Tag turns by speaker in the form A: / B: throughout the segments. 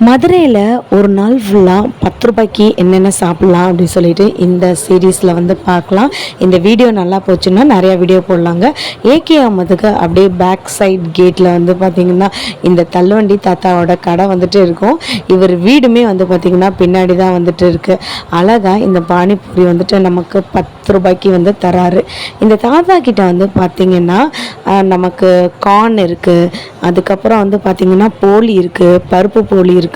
A: மதுரையில் ஒரு நாள் ஃபுல்லாக 10 ரூபாய்க்கு என்னென்ன சாப்பிட்லாம் அப்படின்னு சொல்லிட்டு இந்த சீரீஸில் வந்து பார்க்கலாம். இந்த வீடியோ நல்லா போச்சுன்னா நிறையா வீடியோ போடலாங்க. ஏகே அஹமதுக்கு அப்படியே பேக் சைட் கேட்டில் வந்து பார்த்திங்கன்னா இந்த தள்ளுவண்டி தாத்தாவோட கடை வந்துட்டு இருக்கும். இவர் வீடுமே வந்து பார்த்திங்கன்னா பின்னாடி தான் வந்துட்டு இருக்குது. அழகாக இந்த பானிபூரி வந்துட்டு நமக்கு 10 ரூபாய்க்கு வந்து தராரு. இந்த தாத்தா கிட்ட வந்து பார்த்திங்கன்னா நமக்கு கார்ன் இருக்குது, அதுக்கப்புறம் வந்து பார்த்திங்கன்னா போலி இருக்குது, பருப்பு போலி இருக்குது,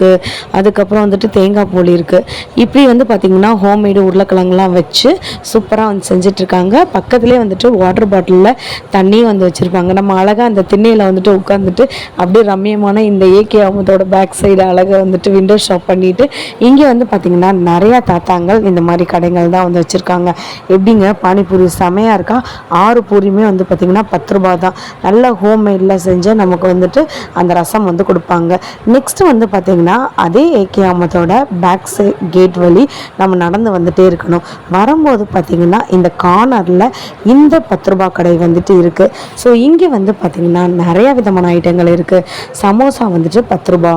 A: அதுக்கப்புறம் வந்துட்டு தேங்காய் போலி இருக்குது. இப்படி வந்து பார்த்திங்கன்னா ஹோம்மேடு உருளைக்கிழங்குலாம் வச்சு சூப்பராக வந்து செஞ்சிட்ருக்காங்க. பக்கத்துலேயே வந்துட்டு வாட்டர் பாட்டிலில் தண்ணியும் வந்து வச்சுருப்பாங்க. நம்ம அழகாக அந்த திண்ணையில் வந்துட்டு உட்காந்துட்டு அப்படியே ரம்மியமான இந்த ஏகே அஹமதோட பேக் சைடு அழகாக வந்துட்டு விண்டோ ஷாப் பண்ணிவிட்டு இங்கே வந்து பார்த்திங்கன்னா நிறையா தாத்தாங்கள் இந்த மாதிரி கடைகள் தான் வந்து வச்சுருக்காங்க. எப்படிங்க பானிபூரி செமையாக இருக்கா? 6 பூரியுமே வந்து பார்த்திங்கன்னா 10 ரூபா தான். நல்லா ஹோம்மேடில் செஞ்சு நமக்கு வந்துட்டு அந்த ரசம் வந்து கொடுப்பாங்க. நெக்ஸ்ட்டு வந்து பார்த்திங்கன்னா அதே ஏகே அஹமதோட பேக் சைட் கேட் வழி நம்ம நடந்து வந்துட்டே இருக்கணும். வரும்போது பார்த்திங்கன்னா இந்த கார்னரில் இந்த 10 ரூபா கடை வந்துட்டு இருக்குது. ஸோ இங்கே வந்து பார்த்திங்கன்னா நிறையா விதமான ஐட்டங்கள் இருக்குது. சமோசா வந்துட்டு 10 ரூபா,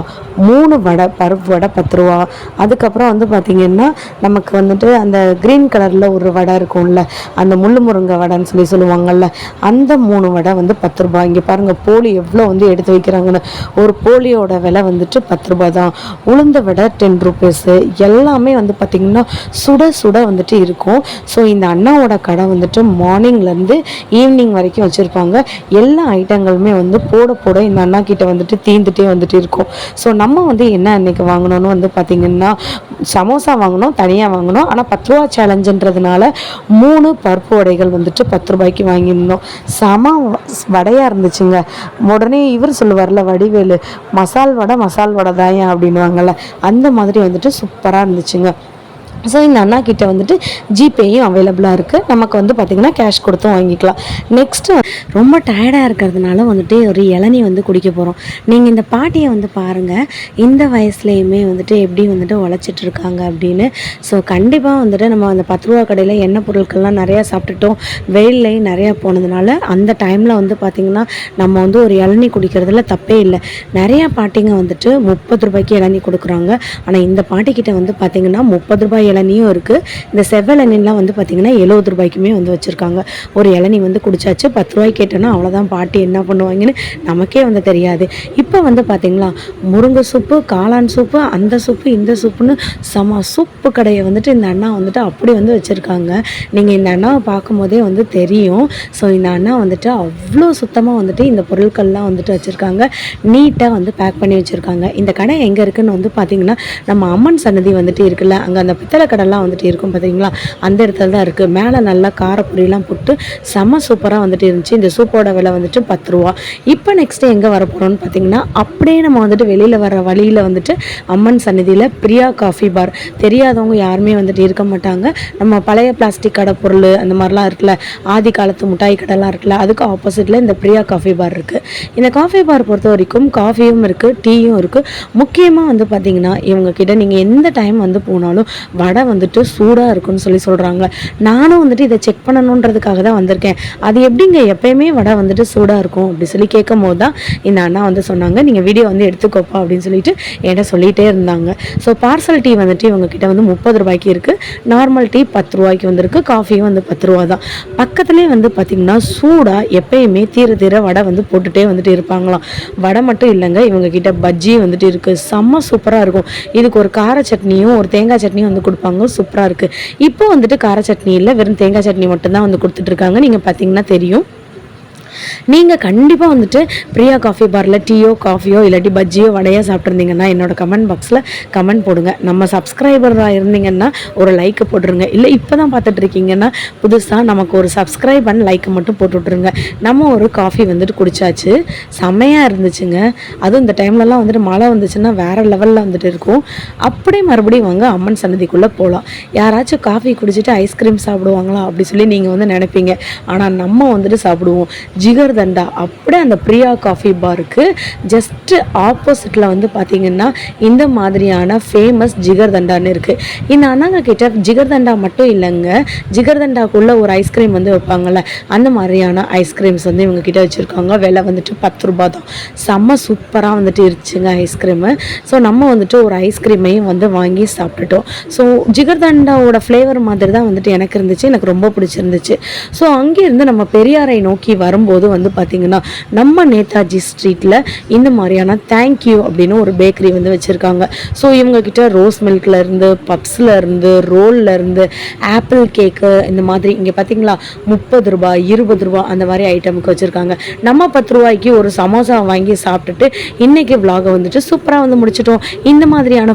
A: 3 வடை, பருப்பு வடை 10 ரூபா. அதுக்கப்புறம் வந்து பார்த்திங்கன்னா நமக்கு வந்துட்டு அந்த க்ரீன் கலரில் ஒரு வடை இருக்கும்ல, அந்த முள்ளு முருங்கை வடைன்னு சொல்லுவாங்கள்ல, அந்த 3 வடை வந்து 10 ரூபா. இங்கே பாருங்கள் போலி எவ்வளோ வந்து எடுத்து வைக்கிறாங்கன்னு. ஒரு போலியோட விலை வந்துட்டு 10 ரூபா தான். உளுந்த வடை 10 ருபீஸு. எல்லாமே வந்து பார்த்திங்கன்னா சுட சுட வந்துட்டு இருக்கும். ஸோ இந்த அண்ணாவோட கடை வந்துட்டு மார்னிங்லேருந்து ஈவினிங் வரைக்கும் வச்சுருப்பாங்க. எல்லா ஐட்டங்களுமே வந்து போட போட இந்த அண்ணா கிட்ட வந்துட்டு தீந்துட்டே வந்துட்டு இருக்கும். ஸோ நம்ம வந்து என்ன அன்றைக்கி வாங்கணும்னு வந்து பார்த்திங்கன்னா சமோசா வாங்கணும், தனியாக வாங்கணும். ஆனால் 10 ரூபா சேலஞ்சுன்றதுனால 3 பருப்பு வடைகள் வந்துட்டு 10 ரூபாய்க்கு வாங்கியிருந்தோம். செம வடையாக இருந்துச்சுங்க. உடனே இவர் சொல்லுவார்ல வடிவேலு, மசால் வடை தான் அப்படின்வாங்கள்ல, அந்த மாதிரி வந்துட்டு சூப்பராக இருந்துச்சுங்க. ஸோ இந்த அண்ணா கிட்ட வந்துட்டு ஜிபேயும் அவைலபிளாக இருக்குது. நமக்கு வந்து பார்த்திங்கன்னா கேஷ் கொடுத்தும் வாங்கிக்கலாம். நெக்ஸ்ட்டு ரொம்ப டயர்டாக இருக்கிறதுனால வந்துட்டு ஒரு இளநீ வந்து குடிக்க போகிறோம். நீங்கள் இந்த பாட்டியை வந்து பாருங்கள், இந்த வயசுலேயுமே வந்துட்டு எப்படி வந்துட்டு உழைச்சிட்ருக்காங்க அப்படின்னு. ஸோ கண்டிப்பாக வந்துட்டு நம்ம அந்த 10 ரூபா கடையில் எண்ணெய் பொருட்கள்லாம் நிறையா சாப்பிட்டுட்டோம், வெயில்லையும் நிறையா போனதுனால அந்த டைமில் வந்து பார்த்திங்கன்னா நம்ம வந்து ஒரு இளநீ குடிக்கிறதுல தப்பே இல்லை. நிறையா பாட்டிங்க வந்துட்டு 30 ரூபாய்க்கு இளநீ கொடுக்குறாங்க. ஆனால் இந்த பாட்டிக்கிட்ட வந்து பார்த்திங்கன்னா 30 ரூபாய் இளநியும் இருக்குது. இந்த செவ்விளநிலாம் வந்து பார்த்திங்கன்னா 70 ரூபாய்க்குமே வந்து வச்சுருக்காங்க. ஒரு இளநி வந்து குடிச்சாச்சு. 10 ரூபாய்க்கு கேட்டோன்னா அவ்வளோதான் பாட்டி என்ன பண்ணுவாங்கன்னு நமக்கே வந்து தெரியாது. இப்போ வந்து பார்த்திங்களா முருங்கை சூப்பு, காளான் சூப்பு, அந்த சூப்பு, இந்த சூப்புன்னு சூப்பு கடையை வந்துட்டு இந்த அண்ணா வந்துட்டு அப்படி வந்து வச்சுருக்காங்க. நீங்கள் இந்த அண்ணாவை பார்க்கும்போதே வந்து தெரியும். ஸோ இந்த அண்ணா வந்துட்டு அவ்வளோ சுத்தமாக வந்துட்டு இந்த பொருட்கள்லாம் வந்துட்டு வச்சுருக்காங்க. நீட்டாக வந்து பேக் பண்ணி வச்சுருக்காங்க. இந்த கடை எங்கே இருக்குதுன்னு வந்து பார்த்திங்கன்னா நம்ம அம்மன் சன்னதி வந்துட்டு இருக்குல்ல, அங்கே அந்த பித்தளை கடைலாம் வந்துட்டு இருக்கும் பார்த்தீங்களா, அந்த இடத்துல தான் இருக்குது. மேலே நல்லா காரப்பொடியெலாம் போட்டு செம்ம சூப்பராக வந்துட்டு இருந்துச்சு. இந்த சூப்போட விலை வந்துட்டு 10 ரூபா. இப்போ நெக்ஸ்ட்டு எங்கே வரப்போகிறோன்னு பார்த்தீங்கன்னா அப்படியே நம்ம வந்துட்டு வெளியில் வர வழியில் வந்துட்டு அம்மன் சன்னதியில் பிரியா காஃபி பார். தெரியாதவங்க யாருமே வந்துட்டு இருக்க மாட்டாங்க. நம்ம பழைய பிளாஸ்டிக் கடை பொருள் அந்த மாதிரிலாம் இருக்குல்ல, ஆதி காலத்து மிட்டாய் கடைலாம் இருக்குல்ல, அதுக்கு ஆப்போசிட்டில் இந்த பிரியா காஃபி பார் இருக்குது. இந்த காஃபி பார் பொறுத்த வரைக்கும் காஃபியும் இருக்குது, டீயும் இருக்குது. முக்கியமாக வந்து பார்த்திங்கன்னா இவங்கக்கிட்ட நீங்கள் எந்த டைம் வந்து போனாலும் வடை வந்துட்டு சூடாக இருக்குன்னு சொல்கிறாங்க. நானும் வந்துட்டு இதை செக் பண்ணணுன்றதுக்காக தான் வந்திருக்கேன். அது எப்படிங்க எப்பயுமே வடை வந்துட்டு சூடாக இருக்கும் அப்படி சொல்லி கேட்கும் போது தான் இந்த அண்ணா வந்து சொன்னாங்க, நீங்கள் வீடியோ வந்து எடுத்துக்கோப்பா அப்படின்னு சொல்லிட்டு என்கிட்ட சொல்லிகிட்டே இருந்தாங்க. ஸோ பார்சல் டீ வந்துட்டு இவங்கக்கிட்ட வந்து 30 ரூபாய்க்கு இருக்குது. நார்மல் டீ 10 ரூபாய்க்கு வந்துருக்கு. காஃபியும் வந்து 10 ரூபா தான். பக்கத்துலேயே வந்து பார்த்திங்கன்னா சூடாக எப்பயுமே தீர வடை வந்து போட்டுகிட்டே வந்துட்டு இருப்பாங்களாம். வடை மட்டும் இல்லைங்க, இவங்கக்கிட்ட பஜ்ஜி வந்துட்டு இருக்குது. செம்ம சூப்பராக இருக்கும். இதுக்கு ஒரு கார சட்னியும் ஒரு தேங்காய் சட்னியும் வந்து கொடுப்பாங்க. சூப்பராக இருக்குது. இப்போ வந்துட்டு கார சட்னி இல்லை, வெறும் தேங்காய் சட்னி மட்டும்தான் வந்து கொடுத்துட்ருக்காங்க. நீங்கள் பார்த்தீங்கன்னா தெரியும். நீங்கள் கண்டிப்பாக வந்துட்டு பிரியா காஃபி பாரில் டீயோ காஃபியோ இல்லாட்டி பஜ்ஜியோ வடையோ சாப்பிட்ருந்தீங்கன்னா என்னோடய கமெண்ட் பாக்ஸில் கமெண்ட் போடுங்க. நம்ம சப்ஸ்கிரைபராக இருந்தீங்கன்னா ஒரு லைக்கு போட்டுருங்க. இல்லை இப்போ தான் பார்த்துட்ருக்கீங்கன்னா புதுசாக நமக்கு ஒரு சப்ஸ்கிரைப் பண்ணி லைக்கு மட்டும் போட்டு விட்ருங்க. நம்ம ஒரு காஃபி வந்துட்டு குடித்தாச்சு. செம்மையாக இருந்துச்சுங்க. அதுவும் இந்த டைம்லலாம் வந்துட்டு மழை வந்துச்சுன்னா வேறு லெவலில் வந்துட்டு இருக்கும். அப்படியே மறுபடியும் வாங்க அம்மன் சன்னதிக்குள்ளே போகலாம். யாராச்சும் காஃபி குடிச்சிட்டு ஐஸ்கிரீம் சாப்பிடுவாங்களா அப்படி சொல்லி நீங்கள் வந்து நினைப்பீங்க. ஆனால் நம்ம வந்துட்டு சாப்பிடுவோம். ஜிகர்தண்டா அப்படியே அந்த பிரியா காஃபி பாருக்கு ஜஸ்ட்டு ஆப்போசிட்டில் வந்து பார்த்திங்கன்னா இந்த மாதிரியான ஃபேமஸ் ஜிகர்தண்டான்னு இருக்குது. இந்த அண்ணாங்க கிட்ட ஜிகர்தண்டா மட்டும் இல்லைங்க, ஜிகர்தண்டாக்குள்ளே ஒரு ஐஸ்கிரீம் வந்து வைப்பாங்கள்ல, அந்த மாதிரியான ஐஸ்கிரீம்ஸ் வந்து இவங்க கிட்ட வச்சுருக்காங்க. விலை வந்துட்டு 10 ரூபா தான். செம்ம சூப்பராக வந்துட்டு இருந்துச்சுங்க ஐஸ்கிரீமு. ஸோ நம்ம வந்துட்டு ஒரு ஐஸ்கிரீமையும் வந்து வாங்கி சாப்பிட்டுட்டோம். ஸோ ஜிகர்தண்டாவோட ஃப்ளேவர் மாதிரி தான் வந்துட்டு எனக்கு இருந்துச்சு, எனக்கு ரொம்ப பிடிச்சிருந்துச்சு. ஸோ அங்கேருந்து நம்ம பெரியாரை நோக்கி வரும்போது வந்து பார்த்திங்கன்னா நம்ம நேதாஜி ஸ்ட்ரீட்டில் இந்த மாதிரியான தேங்க்யூ அப்படின்னு ஒரு பேக்கரி வந்து வச்சுருக்காங்க. ஸோ இவங்கக்கிட்ட ரோஸ் மில்க்லேருந்து, பப்ஸ்லேருந்து, ரோல்லேருந்து, ஆப்பிள் கேக்கு இந்த மாதிரி இங்கே பார்த்திங்களா 30 ரூபா 20 ரூபா அந்த மாதிரி ஐட்டமுக்கு வச்சுருக்காங்க. நம்ம 10 ரூபாய்க்கு ஒரு சமோசா வாங்கி சாப்பிட்டுட்டு இன்றைக்கி விலாகை வந்துட்டு சூப்பராக வந்து முடிச்சிட்டோம். இந்த மாதிரியான